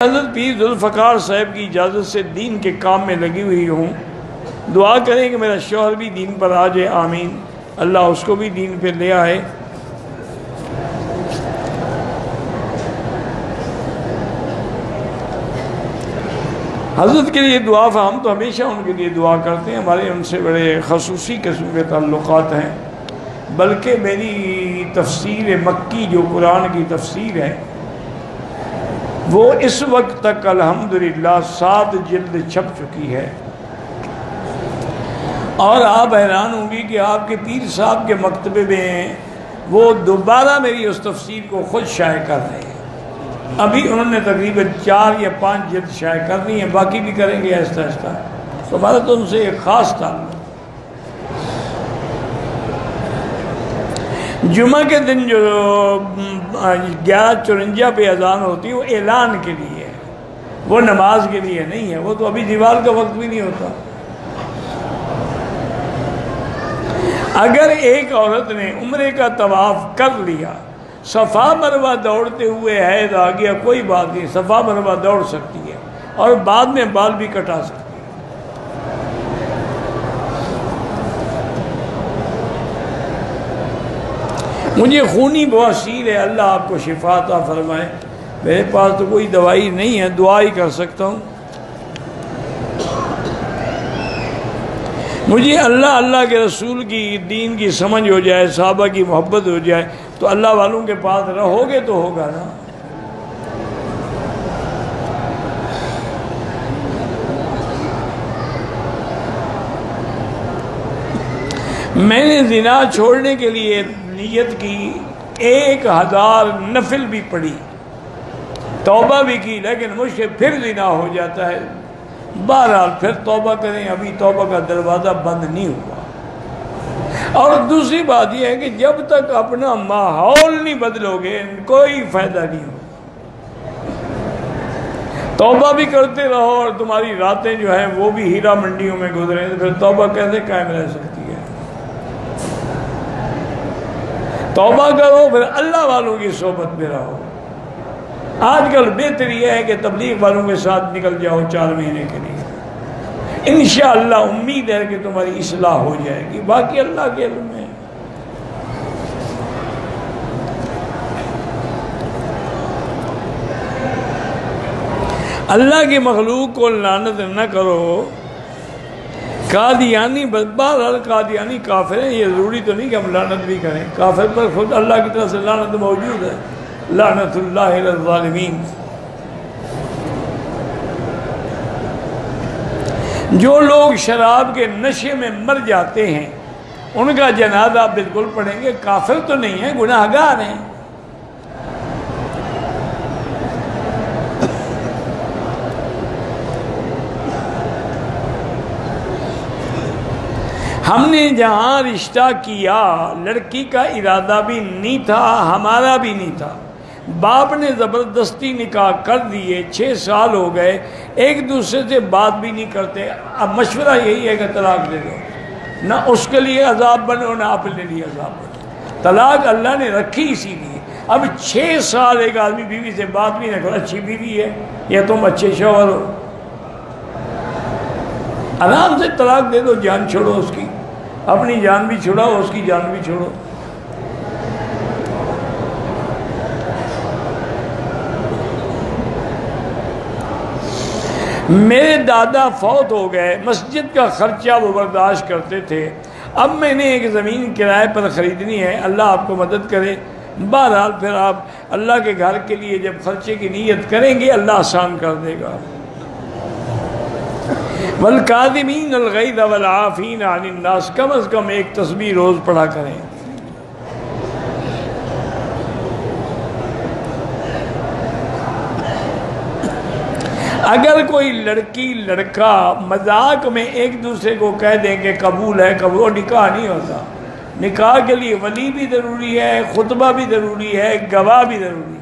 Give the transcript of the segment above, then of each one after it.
حضرت پیر ذوالفقار صاحب کی اجازت سے دین کے کام میں لگی ہوئی ہوں، دعا کریں کہ میرا شوہر بھی دین پر آ جائے، آمین۔ اللہ اس کو بھی دین پہ لے آئے۔ حضرت کے لیے دعا، ہم تو ہمیشہ ان کے لیے دعا کرتے ہیں، ہمارے ان سے بڑے خصوصی قسم کے تعلقات ہیں، بلکہ میری تفسیر مکی جو قرآن کی تفسیر ہے وہ اس وقت تک الحمدللہ 7 جلد چھپ چکی ہے، اور آپ حیران ہوں گی کہ آپ کے پیر صاحب کے مکتبے میں وہ دوبارہ میری اس تفسیر کو خود شائع کر رہے ہیں۔ ابھی انہوں نے تقریباً 4 یا 5 جلد شائع کر دی ہیں، باقی بھی کریں گے آہستہ آہستہ۔ تو ہمارا تو ان سے ایک خاص تعلق۔ جمعہ کے دن جو 11:54 پہ اذان ہوتی ہے وہ اعلان کے لیے ہے، وہ نماز کے لیے نہیں ہے، وہ تو ابھی دیوال کا وقت بھی نہیں ہوتا۔ اگر ایک عورت نے عمرے کا طواف کر لیا، صفا مروہ دوڑتے ہوئے حیض آ گیا، کوئی بات نہیں، صفا مروہ دوڑ سکتی ہے اور بعد میں بال بھی کٹا سکتی ہے۔ مجھے خونی بواسیر ہے، اللہ آپ کو شفا عطا فرمائے۔ میرے پاس تو کوئی دوائی نہیں ہے، دعا ہی کر سکتا ہوں۔ مجھے اللہ کے رسول کی دین کی سمجھ ہو جائے، صحابہ کی محبت ہو جائے، تو اللہ والوں کے پاس رہو گے تو ہوگا نا۔ میں نے زنا چھوڑنے کے لیے نیت کی، 1000 نفل بھی پڑھی، توبہ بھی کی، لیکن مجھ سے پھر زنا ہو جاتا ہے۔ بہرحال پھر توبہ کریں، ابھی توبہ کا دروازہ بند نہیں ہوا۔ اور دوسری بات یہ ہے کہ جب تک اپنا ماحول نہیں بدلو گے کوئی فائدہ نہیں ہوگا۔ توبہ بھی کرتے رہو اور تمہاری راتیں جو ہیں وہ بھی ہیرا منڈیوں میں گزریں، تو پھر توبہ کیسے قائم رہ سکتی ہے؟ توبہ کرو، پھر اللہ والوں کی صحبت میں رہو۔ آج کل بہتر یہ ہے کہ تبلیغ والوں کے ساتھ نکل جاؤ 4 مہینے کے لیے، انشاءاللہ امید ہے کہ تمہاری اصلاح ہو جائے گی، باقی اللہ کے علم میں۔ اللہ کی مخلوق کو لعنت نہ کرو۔ قادیانی بہرحال قادیانی کافر ہیں، یہ ضروری تو نہیں کہ ہم لعنت بھی کریں، کافر پر خود اللہ کی طرف سے لعنت موجود ہے، لعنت اللہ علی الظالمین۔ جو لوگ شراب کے نشے میں مر جاتے ہیں ان کا جنازہ بالکل پڑھیں گے، کافر تو نہیں ہیں، گناہ گار ہیں۔ ہم نے جہاں رشتہ کیا لڑکی کا ارادہ بھی نہیں تھا، ہمارا بھی نہیں تھا، باپ نے زبردستی نکاح کر دیے، 6 سال ہو گئے، ایک دوسرے سے بات بھی نہیں کرتے۔ اب مشورہ یہی ہے کہ طلاق دے دو، نہ اس کے لیے عذاب بنو نہ اپنے لیے عذاب بنو۔ طلاق اللہ نے رکھی اسی لیے۔ اب 6 سال ایک آدمی بیوی سے بات بھی نہ کرو، اچھی بیوی ہے یا تم اچھے شوہر ہو، آرام سے طلاق دے دو، جان چھوڑو اس کی، اپنی جان بھی چھڑاؤ، اس کی جان بھی چھوڑو۔ میرے دادا فوت ہو گئے، مسجد کا خرچہ وہ برداشت کرتے تھے، اب میں نے ایک زمین کرائے پر خریدنی ہے، اللہ آپ کو مدد کرے۔ بہرحال پھر آپ اللہ کے گھر کے لیے جب خرچے کی نیت کریں گے اللہ آسان کر دے گا۔ والکاظمین الغیظ والعافین عن الناس، کم از کم ایک تسبیح روز پڑھا کریں۔ اگر کوئی لڑکی لڑکا مذاق میں ایک دوسرے کو کہہ دیں کہ قبول ہے، قبول، نکاح نہیں ہوتا۔ نکاح کے لیے ولی بھی ضروری ہے، خطبہ بھی ضروری ہے، گواہ بھی ضروری ہے۔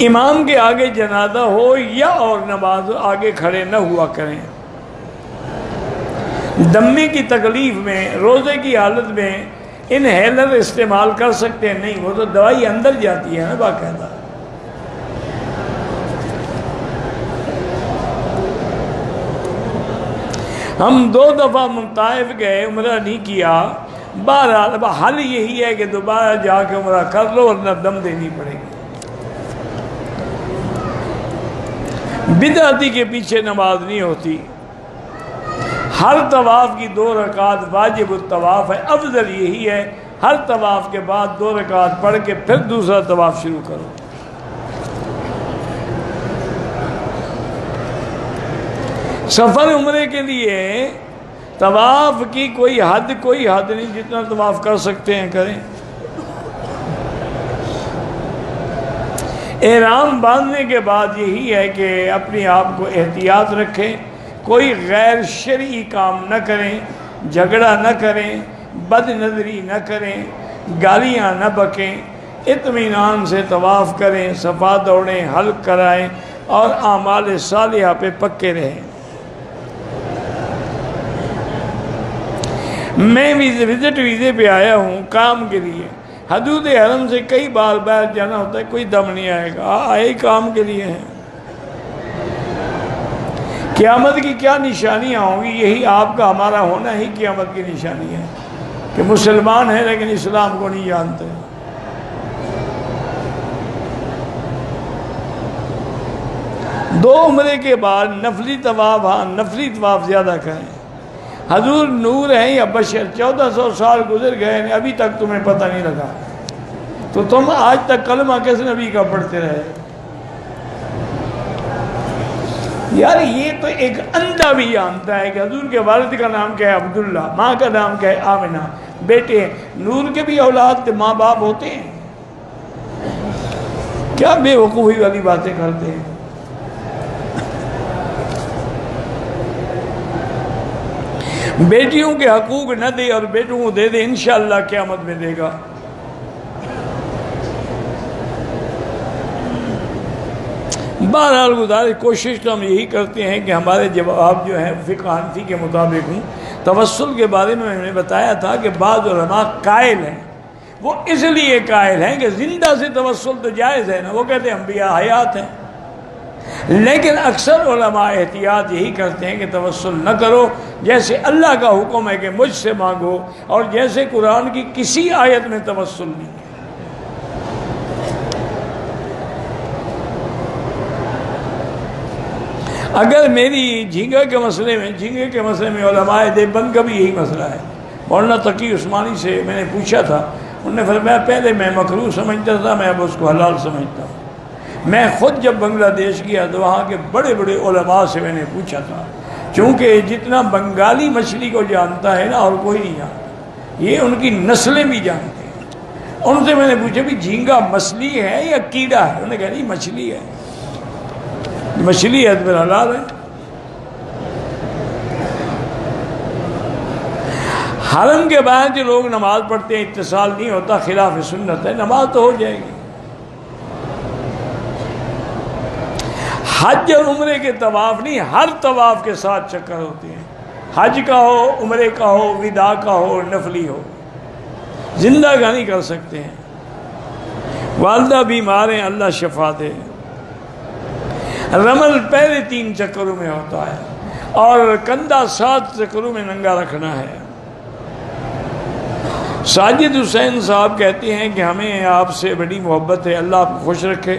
امام کے آگے جنازہ ہو یا اور نماز آگے کھڑے نہ ہوا کریں۔ دمے کی تکلیف میں، روزے کی حالت میں انہیلر استعمال کر سکتے ہیں؟ نہیں، وہ تو دوائی اندر جاتی ہے نا باقاعدہ۔ ہم 2 دفعہ طائف گئے، عمرہ نہیں کیا، بہرحال حل یہی ہے کہ دوبارہ جا کے عمرہ کر لو ورنہ دم دینی پڑے گی۔ بدعتی کے پیچھے نماز نہیں ہوتی، ہر طواف کی 2 رکعات واجب الطواف ہے، افضل یہی ہے ہر طواف کے بعد 2 رکعات پڑھ کے پھر دوسرا طواف شروع کرو۔ سفر عمرے کے لیے طواف کی کوئی حد نہیں، جتنا طواف کر سکتے ہیں کریں۔ احرام باندھنے کے بعد یہی ہے کہ اپنے آپ کو احتیاط رکھیں، کوئی غیر شرعی کام نہ کریں، جھگڑا نہ کریں، بد نظری نہ کریں، گالیاں نہ بکیں، اطمینان سے طواف کریں، صفا دوڑیں، حلق کرائیں اور اعمال صالحہ پہ پکے رہیں۔ میں وزٹ ویزے پہ آیا ہوں کام کے لیے، حدود حرم سے کئی بار باہر جانا ہوتا ہے، کوئی دم نہیں آئے گا، آئے کام کے لیے ہیں۔ قیامت کی کیا نشانیاں ہوں گی؟ یہی آپ کا ہمارا ہونا ہی قیامت کی نشانی ہے کہ مسلمان ہیں لیکن اسلام کو نہیں جانتے۔ دو عمرے کے بعد نفلی طواف، ہاں نفلی طواف زیادہ کریں۔ حضور نور ہیں یا بشر؟ 1400 سال گزر گئے ہیں، ابھی تک تمہیں پتہ نہیں لگا، تو تم آج تک کلمہ کس نبی کا پڑھتے رہے؟ یار یہ تو ایک اندھا بھی جانتا ہے کہ حضور کے والد کا نام کیا ہے عبداللہ، ماں کا نام کیا ہے آمنہ، بیٹے نور کے بھی اولاد ماں باپ ہوتے ہیں، کیا بے وقوفی والی باتیں کرتے ہیں۔ بیٹیوں کے حقوق نہ دے اور بیٹوں کو دے دے، انشاءاللہ قیامت میں دے گا۔ بہرحال گزارش کوشش تو ہم یہی کرتے ہیں کہ ہمارے جواب جو ہیں فقہ حنفی کے مطابق ہوں۔ توسل کے بارے میں نے بتایا تھا کہ بعض علماء قائل ہیں، وہ اس لیے قائل ہیں کہ زندہ سے توسل تو جائز ہے نا، وہ کہتے ہیں انبیاء حیات ہیں، لیکن اکثر علماء احتیاط یہی کرتے ہیں کہ توسل نہ کرو، جیسے اللہ کا حکم ہے کہ مجھ سے مانگو، اور جیسے قرآن کی کسی آیت میں توسل نہیں ہے۔ اگر میری جھینگا کے مسئلے میں علماء دیوبند کا بھی یہی مسئلہ ہے۔ مولانا تقی عثمانی سے میں نے پوچھا تھا، انہوں نے فرمایا پہلے میں مکروہ سمجھتا تھا، میں اب اس کو حلال سمجھتا ہوں۔ میں خود جب بنگلہ دیش گیا تو وہاں کے بڑے بڑے علماء سے میں نے پوچھا تھا، چونکہ جتنا بنگالی مچھلی کو جانتا ہے نا اور کوئی نہیں جانتا، یہ ان کی نسلیں بھی جانتے ہیں۔ ان سے میں نے پوچھا بھی جھینگا مچھلی ہے یا کیڑا ہے؟ انہوں نے کہا نہیں مچھلی ہے، مچھلی ہے تو پھر حلال ہے۔ حرم کے باہر جو لوگ نماز پڑھتے ہیں اتصال نہیں ہوتا، خلاف سنت ہے، نماز تو ہو جائے گی۔ حج اور عمرے کے طواف نہیں، ہر طواف کے ساتھ چکر ہوتے ہیں، حج کا ہو، عمرے کا ہو، وداع کا ہو، نفلی ہو، زندہ کا نہیں کر سکتے ہیں۔ والدہ بیمار ہیں، اللہ شفا دے۔ رمل پہلے 3 چکروں میں ہوتا ہے اور کندھا 7 چکروں میں ننگا رکھنا ہے۔ ساجد حسین صاحب کہتے ہیں کہ ہمیں آپ سے بڑی محبت ہے، اللہ آپ کو خوش رکھے،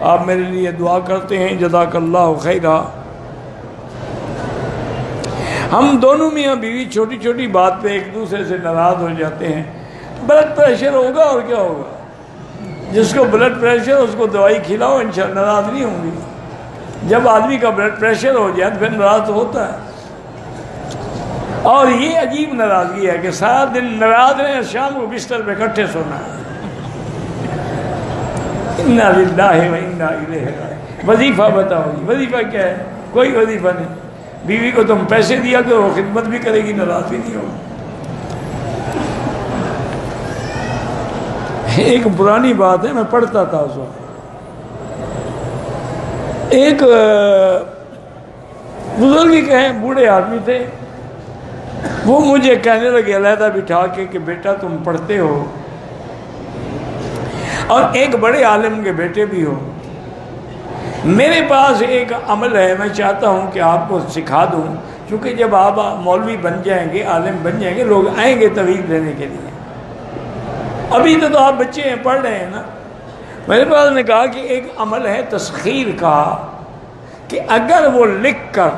آپ میرے لیے دعا کرتے ہیں، جزاک اللہ خیرہ۔ ہم دونوں میاں بیوی چھوٹی چھوٹی بات پہ ایک دوسرے سے ناراض ہو جاتے ہیں، بلڈ پریشر ہوگا اور کیا ہوگا، جس کو بلڈ پریشر اس کو دوائی کھلاؤ، انشاءاللہ ناراض نہیں ہوں گی۔ جب آدمی کا بلڈ پریشر ہو جائے تو پھر ناراض ہوتا ہے، اور یہ عجیب ناراضگی ہے کہ سارا دن ناراض رہے، شام کو بستر پہ اکٹھے سونا ہے۔ انا للہ و انا الیہ راجعون۔ وظیفہ بتاؤ جی، وظیفہ کیا ہے؟ کوئی وظیفہ نہیں۔ بیوی کو تم پیسے دیا کرو، وہ خدمت بھی کرے گی، ناراض بھی نہیں ہوگی۔ ایک پرانی بات ہے، میں پڑھتا تھا اس وقت، ایک بزرگ کہیں بوڑھے آدمی تھے، وہ مجھے کہنے لگے علیحدہ بٹھا کے کہ بیٹا تم پڑھتے ہو اور ایک بڑے عالم کے بیٹے بھی ہو، میرے پاس ایک عمل ہے، میں چاہتا ہوں کہ آپ کو سکھا دوں، چونکہ جب آپ مولوی بن جائیں گے، عالم بن جائیں گے، لوگ آئیں گے تویل لینے کے لیے، ابھی تو آپ بچے ہیں، پڑھ رہے ہیں نا۔ میرے پاس نے کہا کہ ایک عمل ہے تسخیر کا، کہ اگر وہ لکھ کر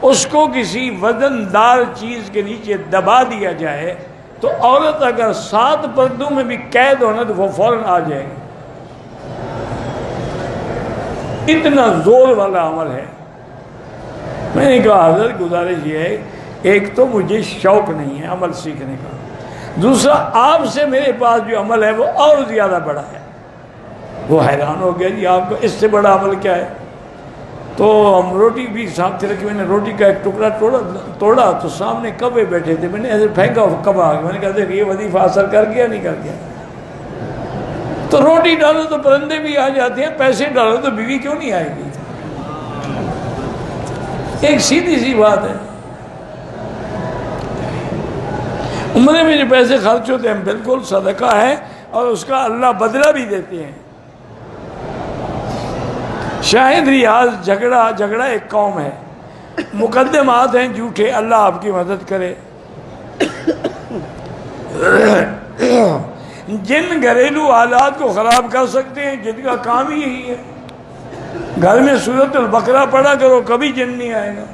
اس کو کسی وزندار چیز کے نیچے دبا دیا جائے تو عورت اگر 7 پردوں میں بھی قید ہونا تو وہ فوراً آ جائے گی، اتنا زور والا عمل ہے۔ میں نے کہا حضرت گزارش یہ ہے، ایک تو مجھے شوق نہیں ہے عمل سیکھنے کا، دوسرا آپ سے میرے پاس جو عمل ہے وہ اور زیادہ بڑا ہے۔ وہ حیران ہو گیا، جی آپ کو اس سے بڑا عمل کیا ہے؟ تو ہم روٹی بھی ساتھ رکھی، میں نے روٹی کا ایک ٹکڑا توڑا تو سامنے کبے بیٹھے تھے، میں نے ایسے پھینکا، کبا آ گیا، میں نے کہا دیکھ یہ وظیفہ اثر کر گیا نہیں کر گیا؟ تو روٹی ڈالو تو پرندے بھی آ جاتے ہیں، پیسے ڈالو تو بیوی کیوں نہیں آئے گی؟ ایک سیدھی سی بات ہے۔ عمرے میں جو پیسے خرچ ہوتے ہیں بالکل صدقہ ہے اور اس کا اللہ بدلہ بھی دیتے ہیں۔ شاہد ریاض جھگڑا ایک قوم ہے، مقدمات ہیں جھوٹے، اللہ آپ کی مدد کرے۔ جن گھریلو حالات کو خراب کر سکتے ہیں، جن کا کام ہی یہی ہے، گھر میں سورۃ البقرہ پڑھا کرو، کبھی جن نہیں آئے گا۔